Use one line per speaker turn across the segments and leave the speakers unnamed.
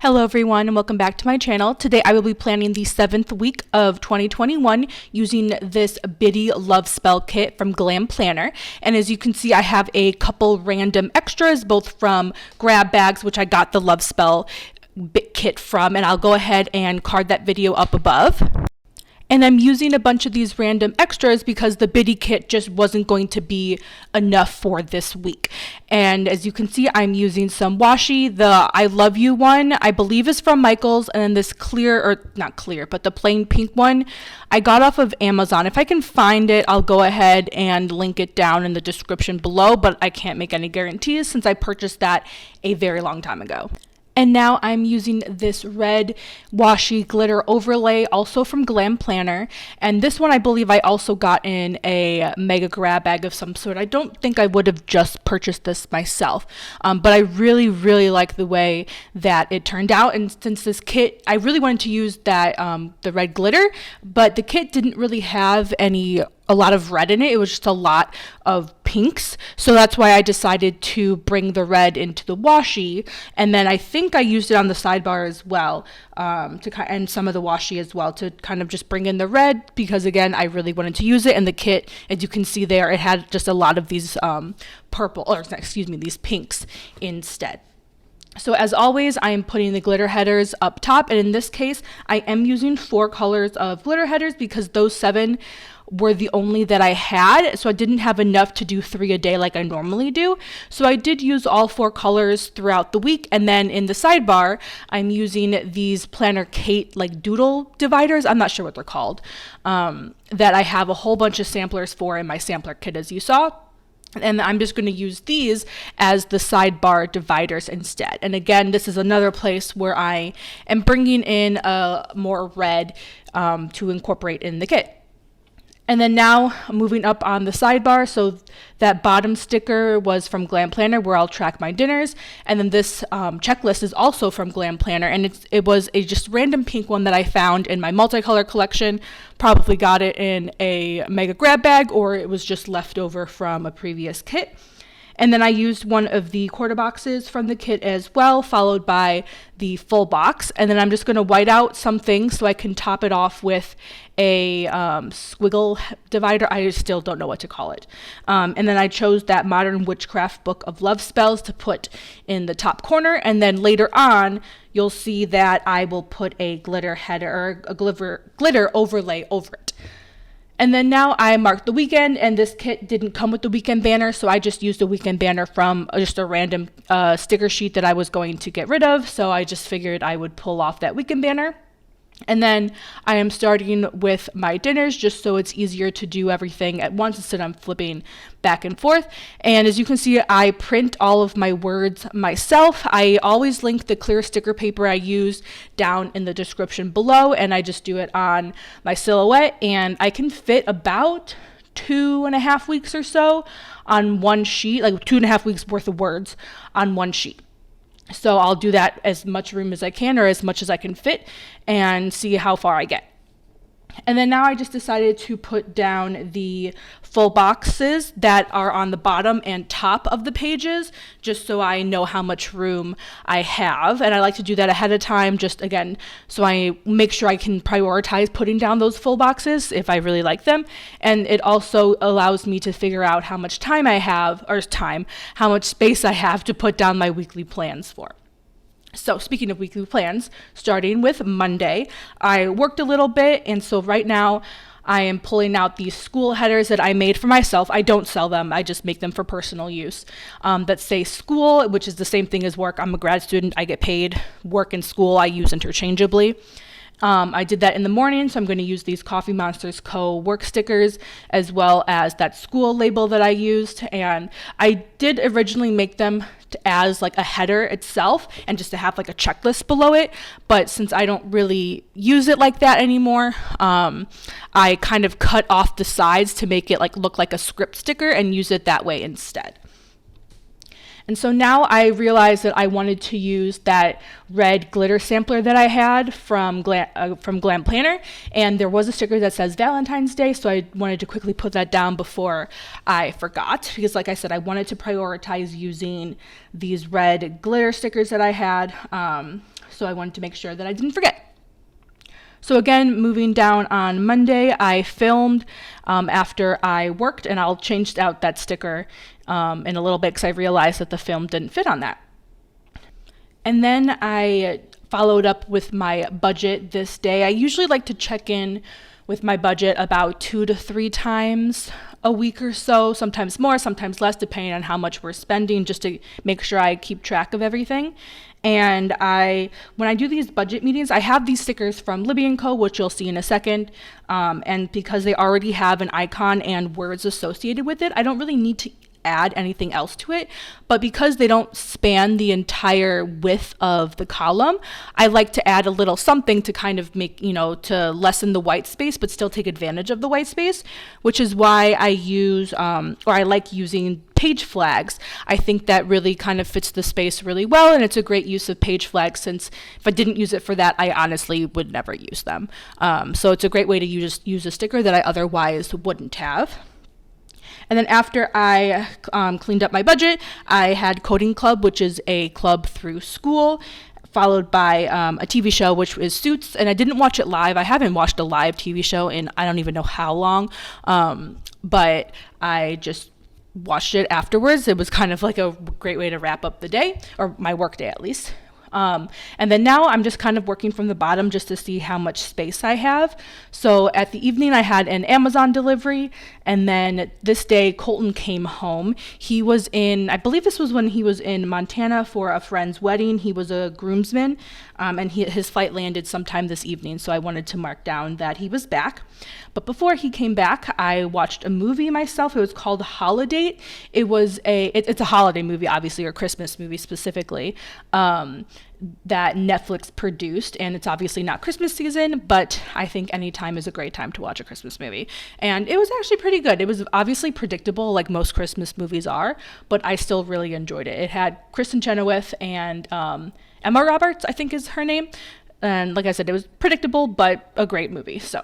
Hello everyone and welcome back to my channel. Today I will be planning the 7th week of 2021 using this Bitty Love Spell kit from Glam Planner. And as you can see, I have a couple random extras, both from grab bags, which I got the Love Spell kit from, and I'll go ahead and card that video up above. And I'm using a bunch of these random extras because the Bitty kit just wasn't going to be enough for this week. And as you can see, I'm using some washi. The I Love You one, I believe, is from Michaels. And then this clear, or not clear, but the plain pink one, I got off of Amazon. If I can find it, I'll go ahead and link it down in the description below. But I can't make any guarantees since I purchased that a very long time ago. And now I'm using this red washi glitter overlay, also from Glam Planner. And this one I believe I also got in a mega grab bag of some sort. I don't think I would have just purchased this myself, but I really like the way that it turned out. And since this kit, I really wanted to use that the red glitter, but the kit didn't really have a lot of red in it. It was just a lot of pinks. So that's why I decided to bring the red into the washi. And then I think I used it on the sidebar as well, and some of the washi as well, to kind of just bring in the red, because again, I really wanted to use it. And the kit, as you can see there, it had just a lot of these these pinks instead. So as always, I am putting the glitter headers up top, and in this case, I am using 4 colors of glitter headers because those 7 were the only that I had, so I didn't have enough to do 3 a day like I normally do. So I did use all 4 colors throughout the week, and then in the sidebar, I'm using these Planner Kate doodle dividers. I'm not sure what they're called, that I have a whole bunch of samplers for in my sampler kit, as you saw. And I'm just going to use these as the sidebar dividers instead. And again, this is another place where I am bringing in more red to incorporate in the kit. And then now moving up on the sidebar, so that bottom sticker was from Glam Planner, where I'll track my dinners. And then this checklist is also from Glam Planner, and it was a just random pink one that I found in my multicolor collection. Probably got it in a mega grab bag, or it was just left over from a previous kit. And then I used one of the quarter boxes from the kit as well, followed by the full box. And then I'm just going to white out some things so I can top it off with a squiggle divider. I still don't know what to call it. And then I chose that Modern Witchcraft Book of Love Spells to put in the top corner. And then later on, you'll see that I will put a glitter header, or a glitter overlay over it. And then now I marked the weekend, and this kit didn't come with the weekend banner, so I just used a weekend banner from just a random sticker sheet that I was going to get rid of. So I just figured I would pull off that weekend banner. And then I am starting with my dinners, just so it's easier to do everything at once instead of flipping back and forth. And as you can see, I print all of my words myself. I always link the clear sticker paper I use down in the description below, and I just do it on my silhouette, and I can fit about 2.5 weeks or so on one sheet, like 2.5 weeks worth of words on one sheet. So I'll do that as much room as I can, or as much as I can fit, and see how far I get. And then now I just decided to put down the full boxes that are on the bottom and top of the pages, just so I know how much room I have. And I like to do that ahead of time, just again, so I make sure I can prioritize putting down those full boxes if I really like them. And it also allows me to figure out how much time I have, how much space I have to put down my weekly plans for. So speaking of weekly plans, starting with Monday, I worked a little bit, and so right now I am pulling out these school headers that I made for myself. I don't sell them, I just make them for personal use, that say school, which is the same thing as work. I'm a grad student, I get paid. Work and school I use interchangeably. I did that in the morning, so I'm going to use these Coffee Monsters Co. work stickers, as well as that school label that I used. And I did originally make them as like a header itself, and just to have like a checklist below it. But since I don't really use it like that anymore, I kind of cut off the sides to make it look like a script sticker and use it that way instead. And so now I realized that I wanted to use that red glitter sampler that I had from Glam Planner, and there was a sticker that says Valentine's Day, so I wanted to quickly put that down before I forgot, because like I said, I wanted to prioritize using these red glitter stickers that I had. so I wanted to make sure that I didn't forget. So again, moving down on Monday, I filmed after I worked, and I'll change out that sticker in a little bit because I realized that the film didn't fit on that. And then I followed up with my budget this day. I usually like to check in with my budget about 2 to 3 times a week or so, sometimes more, sometimes less, depending on how much we're spending, just to make sure I keep track of everything. And when I do these budget meetings, I have these stickers from Libby & Co., which you'll see in a second. And because they already have an icon and words associated with it, I don't really need to add anything else to it. But because they don't span the entire width of the column, I like to add a little something to kind of make, to lessen the white space, but still take advantage of the white space, which is why I use, or I like using page flags. I think that really kind of fits the space really well, and it's a great use of page flags, since if I didn't use it for that, I honestly would never use them. So it's a great way to use a sticker that I otherwise wouldn't have. And then after I cleaned up my budget, I had Coding Club, which is a club through school, followed by a TV show, which is Suits. And I didn't watch it live. I haven't watched a live TV show in I don't even know how long, but I just watched it afterwards. It was kind of like a great way to wrap up the day, or my work day at least. And then now I'm just kind of working from the bottom just to see how much space I have. So at the evening, I had an Amazon delivery. And then this day, Colton came home. He was I believe this was when he was in Montana for a friend's wedding. He was a groomsman, and his flight landed sometime this evening. So I wanted to mark down that he was back. But before he came back, I watched a movie myself. It was called Holiday. It's a holiday movie, obviously, or Christmas movie specifically, that Netflix produced. And it's obviously not Christmas season, but I think any time is a great time to watch a Christmas movie. And it was actually pretty good. It was obviously predictable, like most Christmas movies are, but I still really enjoyed it. It had Kristen Chenoweth and Emma Roberts, I think is her name. And like I said, it was predictable, but a great movie. So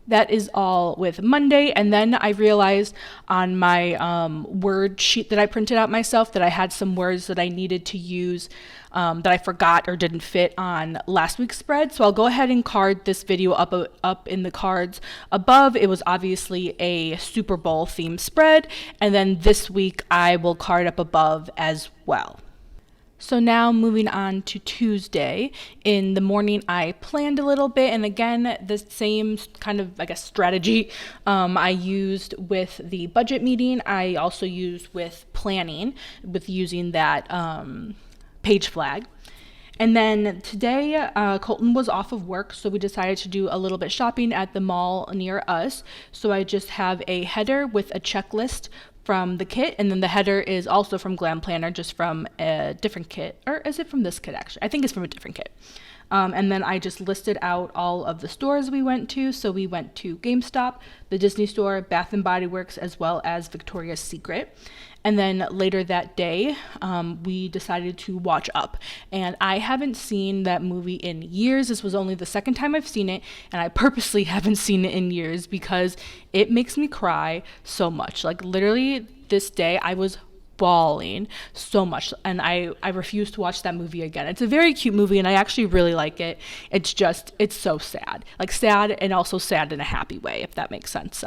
that is all with Monday. And then I realized on my word sheet that I printed out myself that I had some words that I needed to use that I forgot or didn't fit on last week's spread. So I'll go ahead and card this video up in the cards above. It was obviously a Super Bowl themed spread. And then this week I will card up above as well. So now moving on to Tuesday. In the morning, I planned a little bit. And again, the same kind of, strategy I used with the budget meeting. I also used with planning, with using that page flag. And then today, Colton was off of work, so we decided to do a little bit shopping at the mall near us. So I just have a header with a checklist from the kit, and then the header is also from Glam Planner, just from a different kit. Or is it from this kit, actually? I think it's from a different kit. And then I just listed out all of the stores we went to. So we went to GameStop, the Disney Store, Bath & Body Works, as well as Victoria's Secret. And then later that day, we decided to watch Up. And I haven't seen that movie in years. This was only the second time I've seen it. And I purposely haven't seen it in years because it makes me cry so much. Like literally this day, I was bawling so much, and I refuse to watch that movie again. It's a very cute movie, and I actually really like it. It's so sad, like sad, and also sad in a happy way, if that makes sense.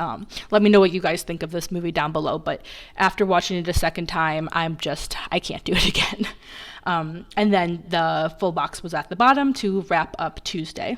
Let me know what you guys think of this movie down below, but after watching it a second time, I can't do it again. And then the full box was at the bottom to wrap up Tuesday.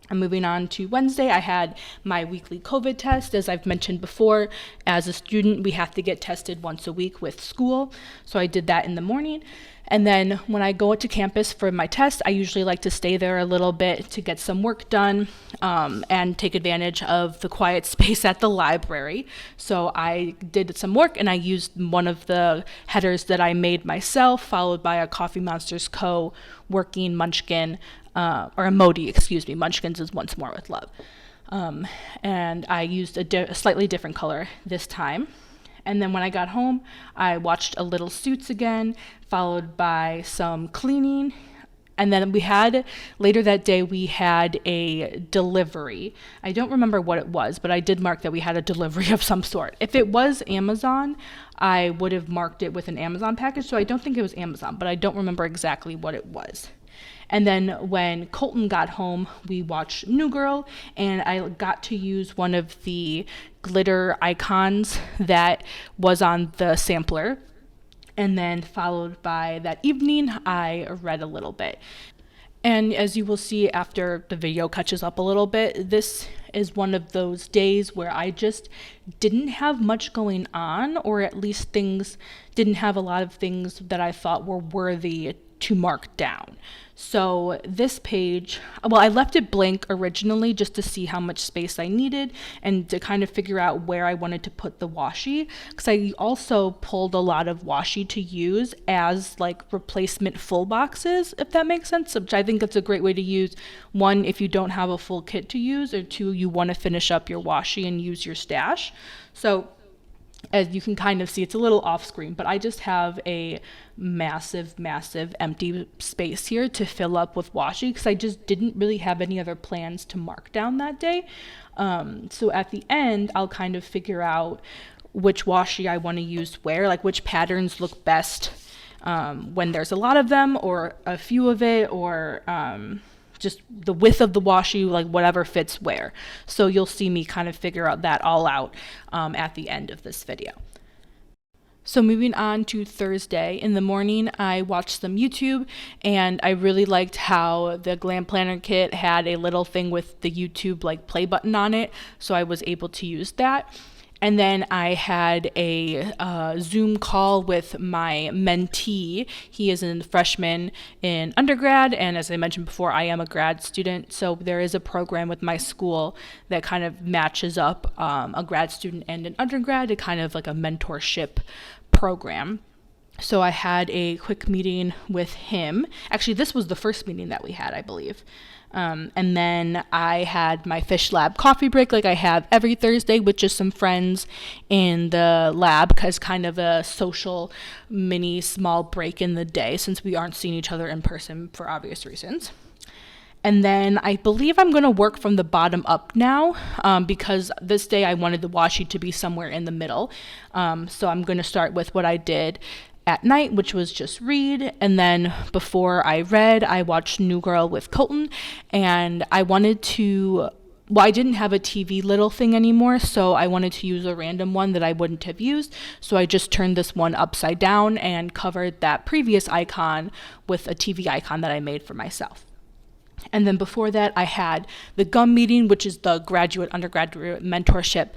And moving on to Wednesday, I had my weekly COVID test. As I've mentioned before, as a student, we have to get tested once a week with school. So I did that in the morning. And then when I go to campus for my test, I usually like to stay there a little bit to get some work done and take advantage of the quiet space at the library. So I did some work, and I used one of the headers that I made myself, followed by a Coffee Monsters Co. working Munchkin, or emoji, excuse me. Munchkins is Once More with Love. And I used a slightly different color this time. And then when I got home, I watched a little Suits again, followed by some cleaning. And then later that day, we had a delivery. I don't remember what it was, but I did mark that we had a delivery of some sort. If it was Amazon, I would have marked it with an Amazon package. So I don't think it was Amazon, but I don't remember exactly what it was. And then when Colton got home, we watched New Girl, and I got to use one of the glitter icons that was on the sampler. And then followed by that evening, I read a little bit. And as you will see after the video catches up a little bit, this is one of those days where I just didn't have much going on, or at least things didn't have a lot of things that I thought were worthy to mark down. So this page, well, I left it blank originally just to see how much space I needed and to kind of figure out where I wanted to put the washi, because I also pulled a lot of washi to use as like replacement full boxes, if that makes sense, which I think it's a great way to use. One, if you don't have a full kit to use, or two, you want to finish up your washi and use your stash. So as you can kind of see, it's a little off screen, but I just have a massive empty space here to fill up with washi, because I just didn't really have any other plans to mark down that day. So at the end, I'll kind of figure out which washi I want to use where, like which patterns look best when there's a lot of them, or a few of it, or just the width of the washi, like whatever fits where. So you'll see me kind of figure out that all out at the end of this video. So moving on to Thursday, in the morning, I watched some YouTube, and I really liked how the Glam Planner kit had a little thing with the YouTube like play button on it, so I was able to use that. And then I had a Zoom call with my mentee. He is a freshman in undergrad, and as I mentioned before, I am a grad student. So there is a program with my school that kind of matches up a grad student and an undergrad, to kind of like a mentorship program. So I had a quick meeting with him. Actually, this was the first meeting that we had, I believe. And then I had my fish lab coffee break, like I have every Thursday, with just some friends in the lab, because kind of a social mini small break in the day, since we aren't seeing each other in person for obvious reasons. And then I believe I'm going to work from the bottom up now, because this day I wanted the washi to be somewhere in the middle. So I'm going to start with what I did at night, which was just read. And then before I read, I watched New Girl with Colton, and I wanted to, well, I didn't have a TV little thing anymore, so I wanted to use a random one that I wouldn't have used. So I just turned this one upside down and covered that previous icon with a TV icon that I made for myself. And then before that, I had the GUM meeting, which is the graduate undergraduate mentorship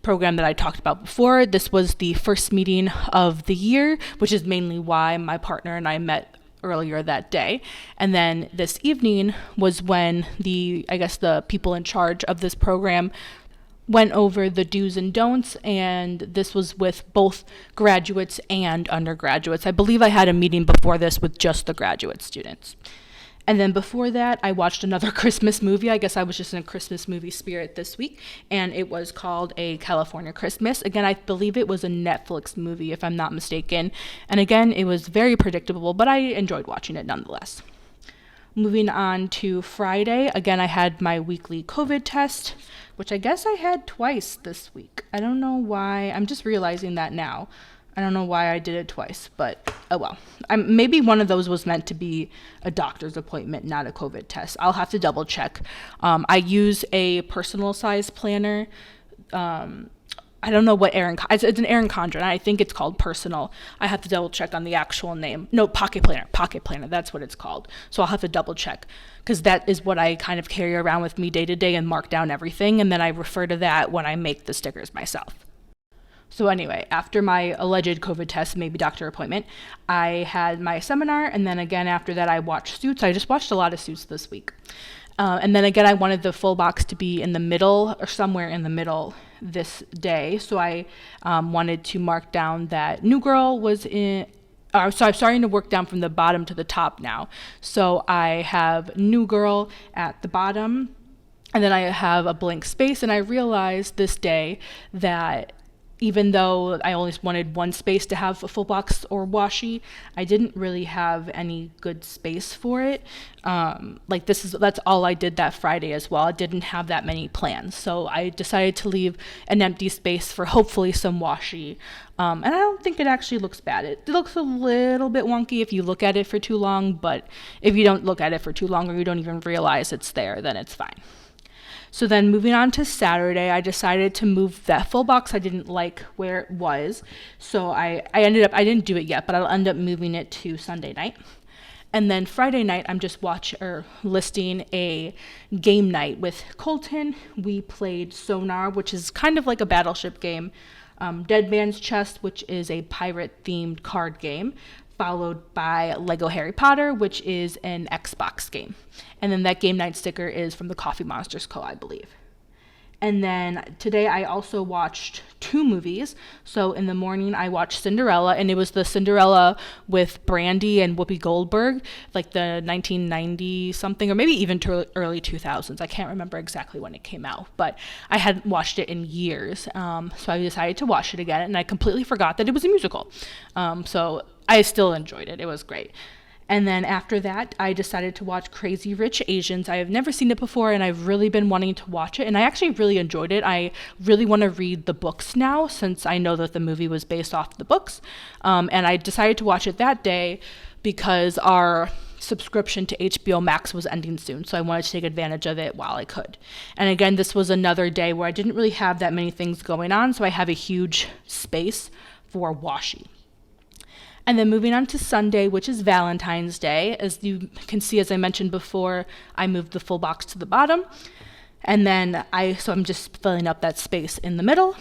program that I talked about before. This was the first meeting of the year, which is mainly why my partner and I met earlier that day. And then this evening was when the people in charge of this program went over the do's and don'ts, and this was with both graduates and undergraduates. I believe I had a meeting before this with just the graduate students. And then before that, I watched another Christmas movie. I guess I was just in a Christmas movie spirit this week, and it was called A California Christmas. Again, I believe it was a Netflix movie, if I'm not mistaken. And again, it was very predictable, but I enjoyed watching it nonetheless. Moving on to Friday, again, I had my weekly COVID test, which I guess I had twice this week. I don't know why. I'm just realizing that now. I don't know why I did it twice, but oh well. Maybe one of those was meant to be a doctor's appointment, not a COVID test. I'll have to double check. I use a personal size planner. I don't know what it's an Erin Condren. I think it's called Personal. I have to double check on the actual name. No, Pocket Planner, that's what it's called. So I'll have to double check, because that is what I kind of carry around with me day to day and mark down everything, and then I refer to that when I make the stickers myself. So anyway, after my alleged COVID test, maybe doctor appointment, I had my seminar, and then again after that I watched Suits. I just watched a lot of Suits this week. And then again, I wanted the full box to be in the middle, or somewhere in the middle this day. So I wanted to mark down that New Girl was in, so I'm starting to work down from the bottom to the top now. So I have New Girl at the bottom, and then I have a blank space, and I realized this day that even though I only wanted one space to have a full box or washi, I didn't really have any good space for it. That's all I did that Friday as well. I didn't have that many plans. So I decided to leave an empty space for hopefully some washi. And I don't think it actually looks bad. It looks a little bit wonky if you look at it for too long, but if you don't look at it for too long or you don't even realize it's there, then it's fine. So then moving on to Saturday, I decided to move that full box. I didn't like where it was. So I didn't do it yet, but I'll end up moving it to Sunday night. And then Friday night, I'm just listing a game night with Colton. We played Sonar, which is kind of like a battleship game. Dead Man's Chest, which is a pirate-themed card game, followed by Lego Harry Potter, which is an Xbox game. And then that game night sticker is from the Coffee Monsters Co., I believe. And then today I also watched 2 movies. So in the morning I watched Cinderella, and it was the Cinderella with Brandy and Whoopi Goldberg, like the 1990 something, or maybe even early 2000s. I can't remember exactly when it came out, but I hadn't watched it in years. So I decided to watch it again, and I completely forgot that it was a musical. So I still enjoyed it. It was great. And then after that, I decided to watch Crazy Rich Asians. I have never seen it before, and I've really been wanting to watch it. And I actually really enjoyed it. I really want to read the books now, since I know that the movie was based off the books. And I decided to watch it that day because our subscription to HBO Max was ending soon. So I wanted to take advantage of it while I could. And again, this was another day where I didn't really have that many things going on. So I have a huge space for washi. And then moving on to Sunday, which is Valentine's Day. As you can see, as I mentioned before, I moved the full box to the bottom. And then I'm just filling up that space in the middle.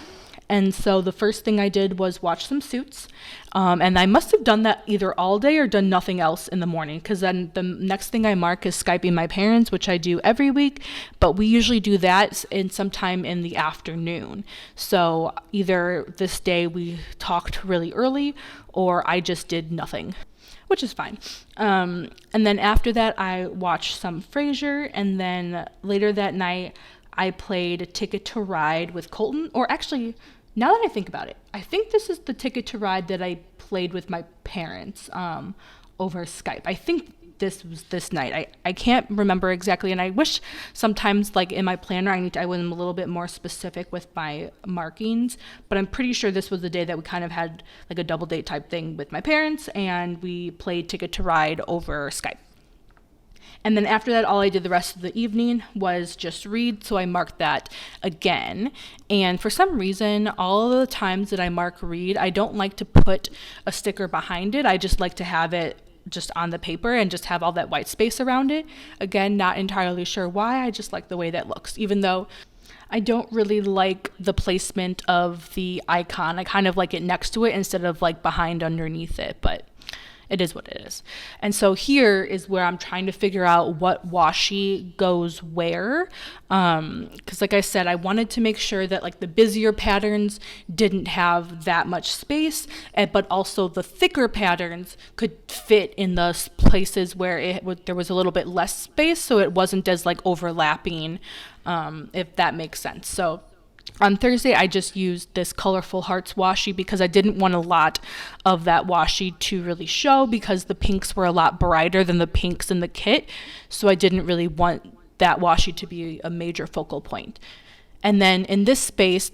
And so the first thing I did was watch some Suits. And I must have done that either all day or done nothing else in the morning, because then the next thing I mark is Skyping my parents, which I do every week. But we usually do that sometime in the afternoon. So either this day we talked really early, or I just did nothing, which is fine. And then after that, I watched some Frasier. And then later that night, I played Ticket to Ride with Colton. Or actually, now that I think about it, I think this is the Ticket to Ride that I played with my parents over Skype. I think this was this night. I can't remember exactly, and I wish sometimes, like in my planner, I was a little bit more specific with my markings, but I'm pretty sure this was the day that we kind of had like a double date type thing with my parents, and we played Ticket to Ride over Skype. And then after that, all I did the rest of the evening was just read, so I marked that again. And for some reason, all of the times that I mark read, I don't like to put a sticker behind it. I just like to have it just on the paper and just have all that white space around it. Again, not entirely sure why, I just like the way that looks, even though I don't really like the placement of the icon. I kind of like it next to it instead of like behind underneath it, but it is what it is. And so here is where I'm trying to figure out what washi goes where. Because like I said, I wanted to make sure that like the busier patterns didn't have that much space, but also the thicker patterns could fit in the places where there was a little bit less space, so it wasn't as like overlapping, if that makes sense. So on Thursday, I just used this Colorful Hearts washi because I didn't want a lot of that washi to really show, because the pinks were a lot brighter than the pinks in the kit. So I didn't really want that washi to be a major focal point. And then in this space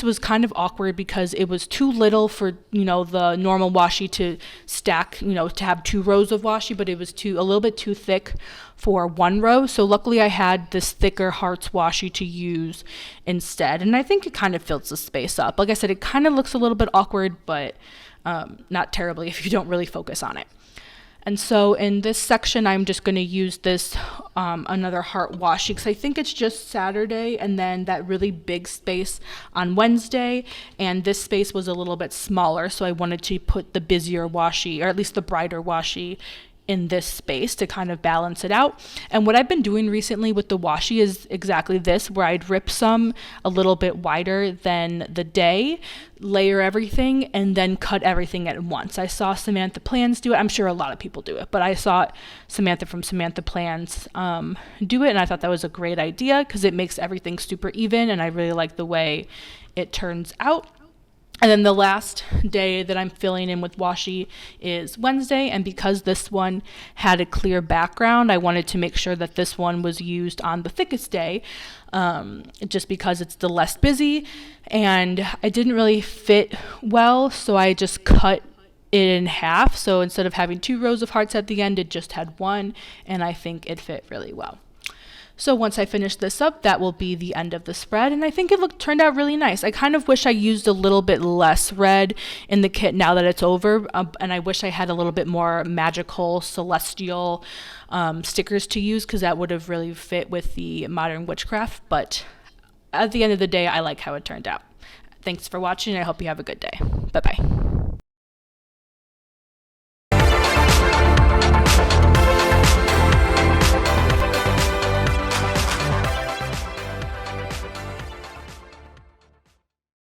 was kind of awkward because it was too little for, the normal washi to stack, to have 2 rows of washi, but it was a little bit too thick for 1 row. So luckily I had this thicker Hearts washi to use instead. And I think it kind of fills the space up. Like I said, it kind of looks a little bit awkward, but not terribly if you don't really focus on it. And so in this section, I'm just going to use this another heart washi, because I think it's just Saturday and then that really big space on Wednesday. And this space was a little bit smaller, so I wanted to put the busier washi, or at least the brighter washi, in this space to kind of balance it out. And what I've been doing recently with the washi is exactly this, where I'd rip some a little bit wider than the day, layer everything, and then cut everything at once. I saw Samantha Plans do it. I'm sure a lot of people do it, but I saw Samantha from Samantha Plans do it, and I thought that was a great idea because it makes everything super even, and I really like the way it turns out. And then the last day that I'm filling in with washi is Wednesday. And because this one had a clear background, I wanted to make sure that this one was used on the thickest day, just because it's the less busy. And I didn't really fit well, so I just cut it in half. So instead of having 2 rows of hearts at the end, it just had 1. And I think it fit really well. So once I finish this up, that will be the end of the spread, and I think it turned out really nice. I kind of wish I used a little bit less red in the kit now that it's over, and I wish I had a little bit more magical, celestial stickers to use, because that would have really fit with the modern witchcraft, but at the end of the day, I like how it turned out. Thanks for watching, and I hope you have a good day. Bye-bye.